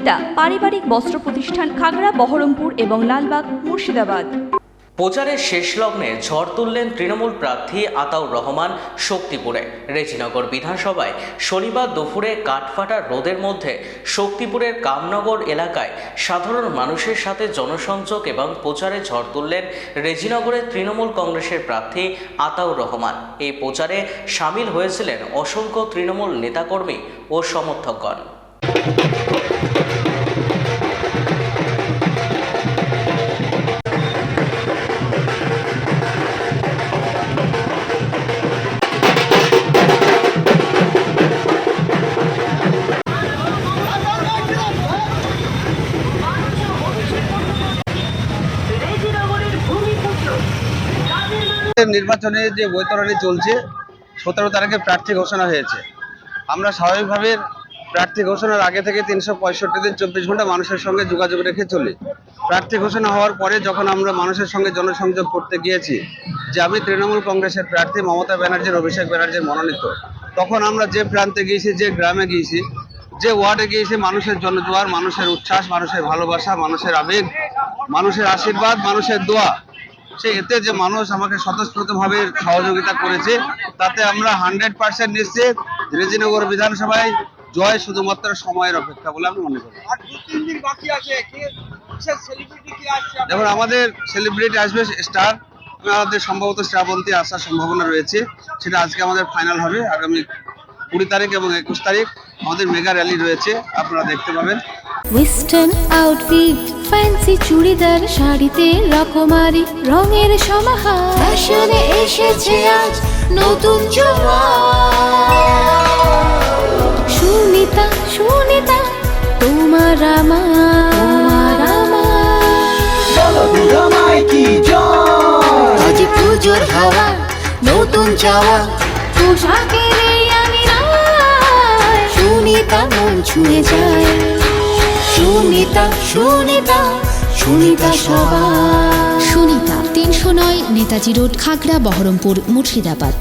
সুনিতা পারিবারিক বস্ত্র প্রতিষ্ঠান, খাগড়া, বহরমপুর এবং লালবাগ, মুর্শিদাবাদ। প্রচারের শেষ লগ্নে ঝড় তুললেন তৃণমূল প্রার্থী আতাউর রহমান শক্তিপুরে। রেজিনগর বিধানসভায় শনিবার দুপুরে কাঠফাটা রোদের মধ্যে শক্তিপুরের কামনগর এলাকায় সাধারণ মানুষের সাথে জনসংযোগ এবং প্রচারে ঝড় তুললেন রেজিনগরের তৃণমূল কংগ্রেসের প্রার্থী আতাউর রহমান। এই প্রচারে সামিল হয়েছিলেন অসংখ্য তৃণমূল নেতাকর্মী ও সমর্থকগণ। নির্বাচনে যে বৈতরণী চলছে, 17 তারিখে প্রার্থী ঘোষণা হয়েছে। আমরা স্বাভাবিকভাবে প্রার্থী ঘোষণার আগে থেকে 365 দিন 24 ঘন্টা মানুষের সঙ্গে যোগাযোগ রেখে চলি। প্রার্থী ঘোষণা হওয়ার পরে যখন আমরা মানুষের সঙ্গে জনসংযোগ করতে গিয়েছি যে আমি তৃণমূল কংগ্রেসের প্রার্থী মমতা ব্যানার্জির, অভিষেক ব্যানার্জির মনোনীত, তখন আমরা যে প্রান্তে গিয়েছি, যে গ্রামে গিয়েছি, যে ওয়ার্ডে গিয়েছি, মানুষের জনজোয়ার, মানুষের উচ্ছ্বাস, মানুষের ভালোবাসা, মানুষের আবেগ, মানুষের আশীর্বাদ, মানুষের দোয়া, সে এতে যে মানুষ আমাকে স্বতঃস্ফূর্তভাবে সহযোগিতা করেছে, তাতে আমরা 100% নিশ্চিত রেজিনগর বিধানসভায় জয় শুধুমাত্র সময়ের অপেক্ষা বলে আমি মনে করি। দেখুন, আমাদের সেলিব্রিটি আসবে স্টার, আমাদের সম্ভবত শ্রাবন্তী আসার সম্ভাবনা রয়েছে। সেটা আজকে আমাদের ফাইনাল হবে। আগামী 20 তারিখ এবং 21 তারিখ আমাদের মেগা র্যালি রয়েছে, আপনারা দেখতে পাবেন। ওয়েস্টার্ন আউটফিট, ফ্যান্সি চুড়িদার, শাড়িতে রকমারি রঙের সমাহার, ফ্যাশনে এসেছে আজ নতুন সুনিতা, সুনিতা তোমার আমার আজ পুজোর হাওয়া, নতুন চাওয়া পোশাকের আমি সুনিতা মন ছুঁয়ে যায়। সুনিতা, সুনিতা, সুনিতা সবার। সুনিতা 309 নেতাজি রোড, খাগড়া, বহরমপুর, মুর্শিদাবাদ।